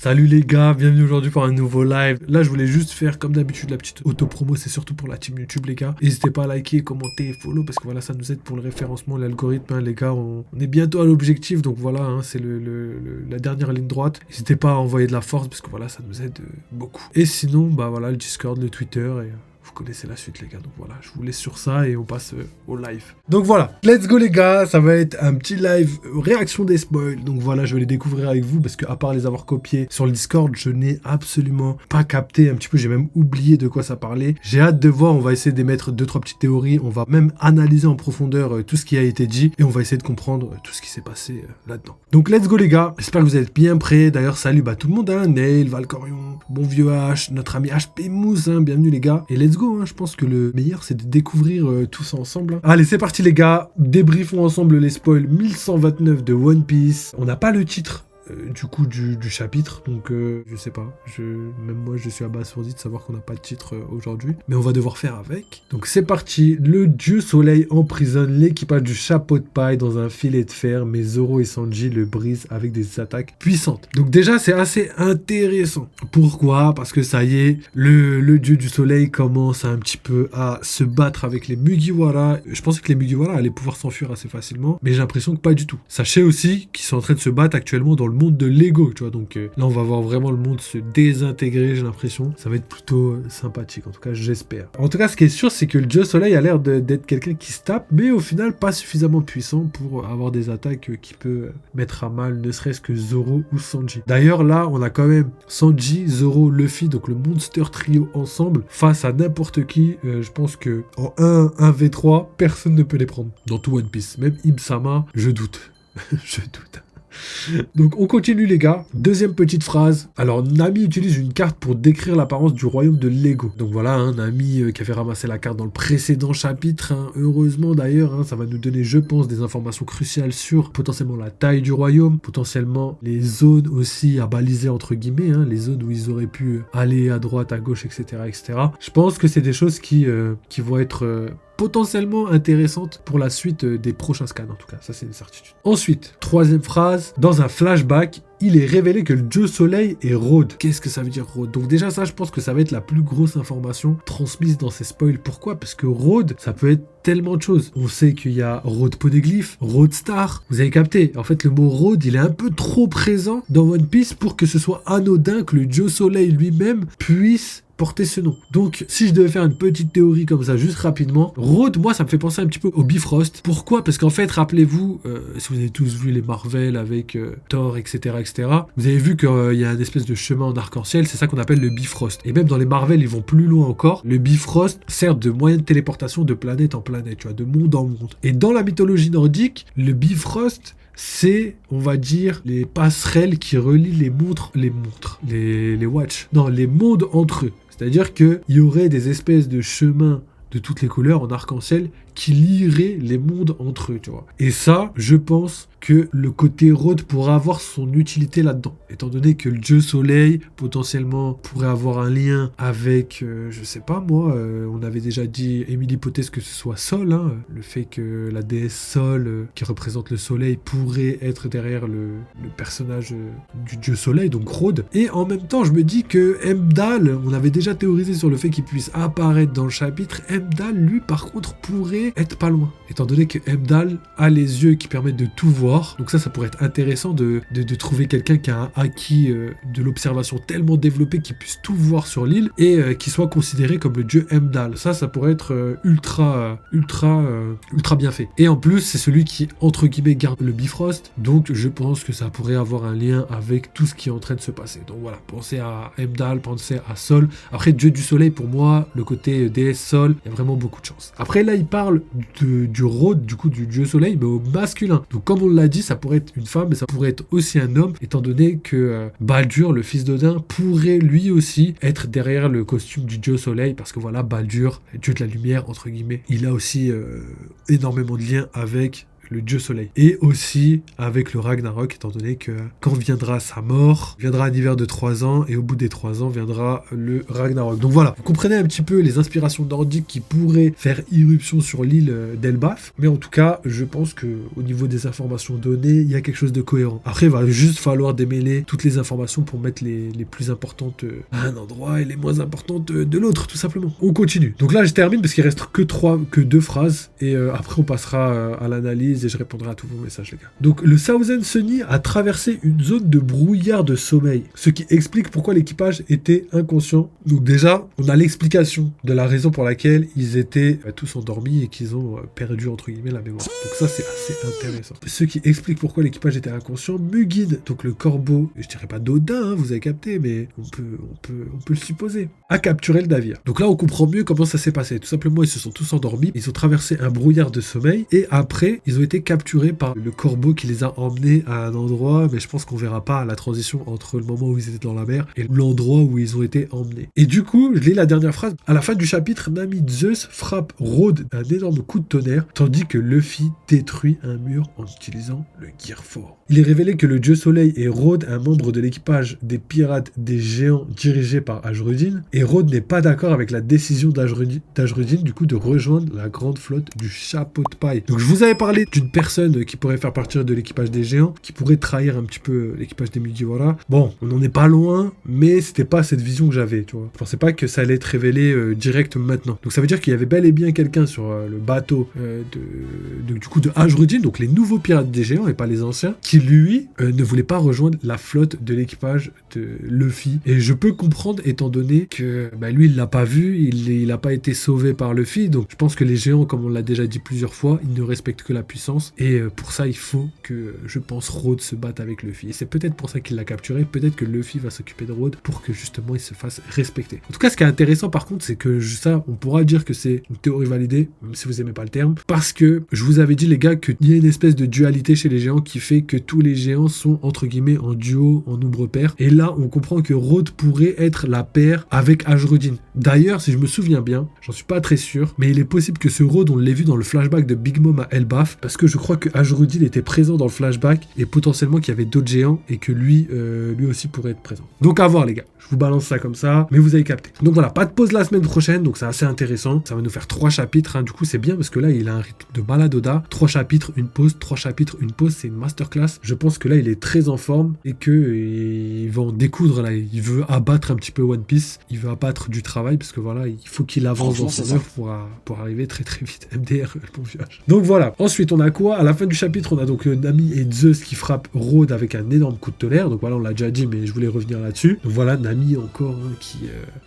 Salut les gars, bienvenue aujourd'hui pour un nouveau live. Là je voulais juste faire comme d'habitude la petite auto-promo, c'est surtout pour la team YouTube les gars. N'hésitez pas à liker, commenter et follow parce que voilà ça nous aide pour le référencement, l'algorithme les gars. On est bientôt à l'objectif donc voilà c'est la dernière ligne droite. N'hésitez pas à envoyer de la force parce que voilà ça nous aide beaucoup. Et sinon bah voilà le Discord, le Twitter et... Vous connaissez la suite les gars, donc voilà, je vous laisse sur ça et on passe au live. Donc voilà, let's go les gars, ça va être un petit live réaction des spoils. Donc voilà, je vais les découvrir avec vous parce que à part les avoir copiés sur le Discord, je n'ai absolument pas capté un petit peu, j'ai même oublié de quoi ça parlait. J'ai hâte de voir, on va essayer d'émettre 2-3 petites théories, on va même analyser en profondeur tout ce qui a été dit et on va essayer de comprendre tout ce qui s'est passé là-dedans. Donc let's go les gars, j'espère que vous êtes bien prêts. D'ailleurs salut tout le monde, hein, Nail, Valcorion, bon vieux H, notre ami HP Mousse, hein, bienvenue les gars. Et let's go. Je pense que le meilleur c'est de découvrir tout ça ensemble. Allez c'est parti les gars, débriefons ensemble les spoils 1129 de One Piece. On n'a pas le titre du coup du chapitre, donc je sais pas, même moi je suis abasourdi de savoir qu'on n'a pas de titre aujourd'hui, mais on va devoir faire avec. Donc c'est parti, le dieu soleil emprisonne l'équipage du chapeau de paille dans un filet de fer, mais Zoro et Sanji le brisent avec des attaques puissantes. Donc déjà c'est assez intéressant. Pourquoi? Parce que ça y est, le dieu du soleil commence un petit peu à se battre avec les Mugiwara. Je pensais que les Mugiwara allaient pouvoir s'enfuir assez facilement, mais j'ai l'impression que pas du tout. Sachez aussi qu'ils sont en train de se battre actuellement dans le monde de Lego, tu vois, donc là on va voir vraiment le monde se désintégrer, j'ai l'impression, ça va être plutôt sympathique, en tout cas j'espère. En tout cas ce qui est sûr c'est que le dieu soleil a l'air d'être quelqu'un qui se tape, mais au final pas suffisamment puissant pour avoir des attaques qui peut mettre à mal ne serait-ce que Zoro ou Sanji. D'ailleurs là on a quand même Sanji, Zoro, Luffy, donc le Monster Trio ensemble, face à n'importe qui, je pense que en 1v3, personne ne peut les prendre, dans tout One Piece, même Im-sama, je doute, je doute. Donc on continue les gars, deuxième petite phrase. Alors Nami utilise une carte pour décrire l'apparence du royaume de Lego. Donc voilà, Nami qui avait ramassé la carte dans le précédent chapitre, heureusement d'ailleurs, ça va nous donner je pense des informations cruciales sur potentiellement la taille du royaume, potentiellement les zones aussi à baliser entre guillemets, les zones où ils auraient pu aller à droite, à gauche, etc. etc. Je pense que c'est des choses qui vont être... potentiellement intéressante pour la suite des prochains scans, en tout cas, ça c'est une certitude. Ensuite, troisième phrase, dans un flashback, il est révélé que le dieu soleil est Rhodes. Qu'est-ce que ça veut dire Rhodes? Donc déjà ça, je pense que ça va être la plus grosse information transmise dans ces spoils. Pourquoi? Parce que Rhodes, ça peut être tellement de choses. On sait qu'il y a Rhodes Poneglyph, Rhodes Star, vous avez capté. En fait, le mot Rhodes, il est un peu trop présent dans One Piece pour que ce soit anodin que le dieu soleil lui-même puisse porter ce nom. Donc, si je devais faire une petite théorie comme ça, juste rapidement, Rhodes, moi, ça me fait penser un petit peu au Bifrost. Pourquoi? Parce qu'en fait, rappelez-vous, si vous avez tous vu les Marvel avec Thor, etc., vous avez vu qu'il y a une espèce de chemin en arc-en-ciel, c'est ça qu'on appelle le Bifrost. Et même dans les Marvel, ils vont plus loin encore. Le Bifrost sert de moyen de téléportation de planète en planète, tu vois, de monde en monde. Et dans la mythologie nordique, le Bifrost, c'est, on va dire, les passerelles qui relient les mondes entre eux. C'est-à-dire qu'il y aurait des espèces de chemins de toutes les couleurs en arc-en-ciel qui lieraient les mondes entre eux, tu vois. Et ça, je pense que le côté Rhodes pourrait avoir son utilité là-dedans. Étant donné que le dieu soleil, potentiellement, pourrait avoir un lien avec, je sais pas moi, on avait déjà dit, émis l'hypothèse que ce soit Sol, le fait que la déesse Sol, qui représente le soleil, pourrait être derrière le personnage du dieu soleil, donc Rhodes. Et en même temps, je me dis que Heimdall, on avait déjà théorisé sur le fait qu'il puisse apparaître dans le chapitre, Heimdall, lui, par contre, pourrait être pas loin, étant donné que Heimdall a les yeux qui permettent de tout voir. Donc ça pourrait être intéressant de trouver quelqu'un qui a un acquis de l'observation tellement développé qu'il puisse tout voir sur l'île et qui soit considéré comme le dieu Heimdall. Ça pourrait être ultra bien fait. Et en plus, c'est celui qui, entre guillemets, garde le Bifrost. Donc je pense que ça pourrait avoir un lien avec tout ce qui est en train de se passer. Donc voilà, pensez à Heimdall, pensez à Sol. Après, dieu du soleil, pour moi, le côté déesse Sol, il y a vraiment beaucoup de chance. Après, là, il parle du Rhodes, du coup, du dieu soleil, mais au masculin. Donc comme on l'a dit, ça pourrait être une femme, mais ça pourrait être aussi un homme, étant donné que Baldur, le fils d'Odin, pourrait lui aussi être derrière le costume du dieu soleil, parce que voilà, Baldur, dieu de la lumière, entre guillemets, il a aussi énormément de liens avec le dieu soleil. Et aussi avec le Ragnarok, étant donné que quand viendra sa mort, viendra un hiver de 3 ans, et au bout des 3 ans viendra le Ragnarok. Donc voilà, vous comprenez un petit peu les inspirations nordiques qui pourraient faire irruption sur l'île d'Elbaf, mais en tout cas, je pense que au niveau des informations données, il y a quelque chose de cohérent. Après, il va juste falloir démêler toutes les informations pour mettre les plus importantes à un endroit et les moins importantes de l'autre, tout simplement. On continue. Donc là, je termine parce qu'il reste que 2 phrases, et après on passera à l'analyse et je répondrai à tous vos messages, les gars. Donc le Southern Sunny a traversé une zone de brouillard de sommeil, ce qui explique pourquoi l'équipage était inconscient. Donc déjà, on a l'explication de la raison pour laquelle ils étaient tous endormis et qu'ils ont perdu entre guillemets la mémoire. Donc ça, c'est assez intéressant. Ce qui explique pourquoi l'équipage était inconscient. Mugidd, donc le corbeau, je dirais pas d'Odin, hein, vous avez capté, mais on peut le supposer, a capturé le navire. Donc là, on comprend mieux comment ça s'est passé. Tout simplement, ils se sont tous endormis, ils ont traversé un brouillard de sommeil, et après, ils ont été capturés par le corbeau qui les a emmenés à un endroit, mais je pense qu'on verra pas la transition entre le moment où ils étaient dans la mer et l'endroit où ils ont été emmenés. Et du coup, je lis la dernière phrase. À la fin du chapitre, Nami Zeus frappe Rhodes d'un énorme coup de tonnerre, tandis que Luffy détruit un mur en utilisant le Gear 4. Il est révélé que le dieu soleil est Rhodes, un membre de l'équipage des pirates des géants dirigé par Ajrudin, et Rhodes n'est pas d'accord avec la décision d'Ajrudin du coup de rejoindre la grande flotte du chapeau de paille. Donc je vous avais parlé d'une personne qui pourrait faire partie de l'équipage des géants, qui pourrait trahir un petit peu l'équipage des Mugiwara. Bon, on n'en est pas loin, mais c'était pas cette vision que j'avais, tu vois. Je pensais pas que ça allait être révélé direct maintenant. Donc ça veut dire qu'il y avait bel et bien quelqu'un sur le bateau du coup de Ajrudin, donc les nouveaux pirates des géants et pas les anciens, qui lui ne voulait pas rejoindre la flotte de l'équipage de Luffy. Et je peux comprendre étant donné que lui il l'a pas vu, il a pas été sauvé par Luffy, donc je pense que les géants, comme on l'a déjà dit plusieurs fois, ils ne respectent que la puissance, et pour ça il faut que, je pense, Rhodes se batte avec Luffy. Et c'est peut-être pour ça qu'il l'a capturé, peut-être que Luffy va s'occuper de Rhodes pour que justement il se fasse respecter. En tout cas, ce qui est intéressant par contre, c'est que ça, on pourra dire que c'est une théorie validée, même si vous aimez pas le terme, parce que je vous avais dit les gars qu'il y a une espèce de dualité chez les géants qui fait que tous les géants sont entre guillemets en duo, en nombre pair, et là on comprend que Rhodes pourrait être la paire avec Ajrudin. D'ailleurs, si je me souviens bien, j'en suis pas très sûr, mais il est possible que ce Rhodes, on l'ait vu dans le flashback de Big Mom à Elbaf, parce que je crois que Ajrudin était présent dans le flashback, et potentiellement qu'il y avait d'autres géants, et que lui aussi pourrait être présent. Donc à voir les gars, je vous balance ça comme ça, mais vous avez capté. Donc voilà, pas de pause la semaine prochaine, donc c'est assez intéressant, ça va nous faire 3 chapitres, hein. Du coup c'est bien, parce que là il a un rythme de malade Oda, 3 chapitres, une pause, 3 chapitres, une pause, c'est une masterclass. Je pense que là il est très en forme, et que il va en découdre là, il veut abattre un petit peu One Piece, il veut abattre du travail, parce que voilà, il faut qu'il avance dans son œuvre pour arriver très très vite. MDR, le bon viage. Donc voilà, ensuite on a quoi? À la fin du chapitre, on a donc Nami et Zeus qui frappent Rhodes avec un énorme coup de tonnerre, donc voilà, on l'a déjà dit, mais je voulais revenir là-dessus. Donc voilà, Nami encore, hein,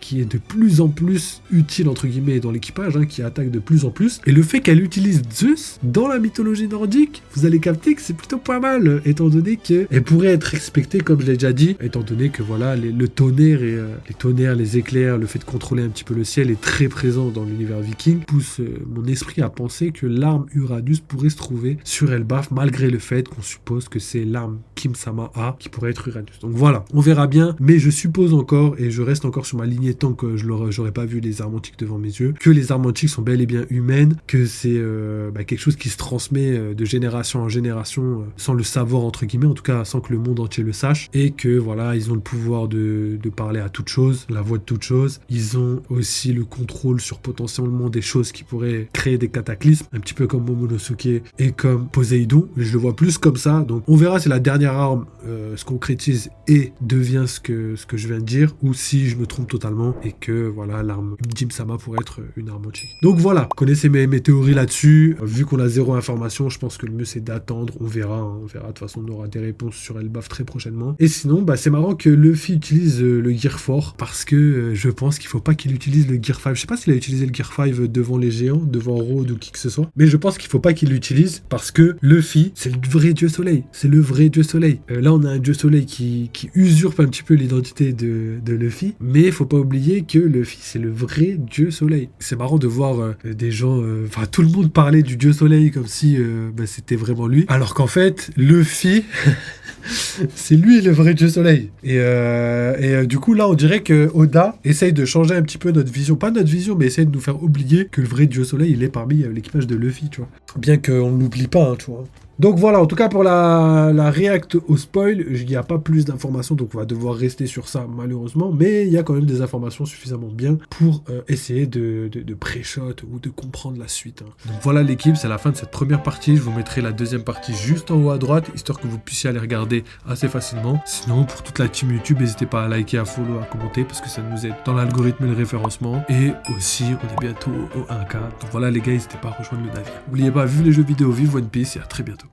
qui est de plus en plus utile entre guillemets dans l'équipage, hein, qui attaque de plus en plus, et le fait qu'elle utilise Zeus dans la mythologie nordique, vous allez capter que c'est plutôt pas mal, étant donné qu'elle pourrait être respectée, comme je l'ai déjà dit, étant donné que voilà, le tonnerre et les tonnerres, les éclairs, le fait de contrôler un petit peu le ciel est très présent dans l'univers viking, pousse mon esprit à penser que l'arme Uranus pourrait se trouver sur Elbaf, malgré le fait qu'on suppose que c'est l'arme Kim-sama A qui pourrait être Uranus. Donc voilà, on verra bien, mais je suppose encore, et je reste encore sur ma lignée tant que j'aurais pas vu les armes antiques devant mes yeux, que les armes antiques sont bel et bien humaines, que c'est quelque chose qui se transmet de génération en génération sans le savoir entre guillemets, en tout cas sans que le monde entier le sache, et que voilà, ils ont le pouvoir de parler à toute chose, la voix de toute chose. Ils ont aussi le contrôle sur potentiellement des choses qui pourraient créer des cataclysmes, un petit peu comme Momonosuke et comme Poséidon. Je le vois plus comme ça, donc on verra si la dernière arme se concrétise et devient ce que je viens de dire, ou si je me trompe totalement et que voilà, l'arme Jim-sama pourrait être une arme antique. Donc voilà, vous connaissez mes théories là-dessus. Vu qu'on a 0 information, je pense que le mieux c'est d'attendre, on verra, hein, on verra. De toute façon, on aura des réponses sur Elbaf très prochainement. Et sinon, c'est marrant que Luffy utilise le Gear 4, parce que je pense qu'il faut pas qu'il utilise le Gear 5. Je sais pas s'il a utilisé le Gear 5 devant les géants, devant Rhodes ou qui que ce soit, mais je pense qu'il faut pas qu'il l'utilise, parce que Luffy, c'est le vrai dieu soleil, c'est le vrai dieu soleil. Là on a un dieu soleil qui usurpe un petit peu l'identité de Luffy, mais il faut pas oublier que Luffy c'est le vrai dieu soleil. C'est marrant de voir des gens, tout le monde parlait du dieu soleil comme si c'était vraiment lui, alors qu'en fait Luffy c'est lui le vrai dieu soleil. Et du coup là on dirait que Oda essaye de changer un petit peu notre vision, pas notre vision, mais essaye de nous faire oublier que le vrai dieu soleil il est parmi l'équipage de Luffy, tu vois. Bien qu'on ne l'oublie pas, hein, tu vois. Donc voilà, en tout cas pour la react au spoil, il n'y a pas plus d'informations, donc on va devoir rester sur ça malheureusement, mais il y a quand même des informations suffisamment bien pour essayer de pré-shot ou de comprendre la suite. Hein. Donc voilà l'équipe, c'est la fin de cette première partie, je vous mettrai la deuxième partie juste en haut à droite, histoire que vous puissiez aller regarder assez facilement. Sinon, pour toute la team YouTube, n'hésitez pas à liker, à follow, à commenter, parce que ça nous aide dans l'algorithme et le référencement, et aussi on est bientôt au 1K, donc voilà les gars, n'hésitez pas à rejoindre le navire. N'oubliez pas, vive les jeux vidéo, vive One Piece, et à très bientôt.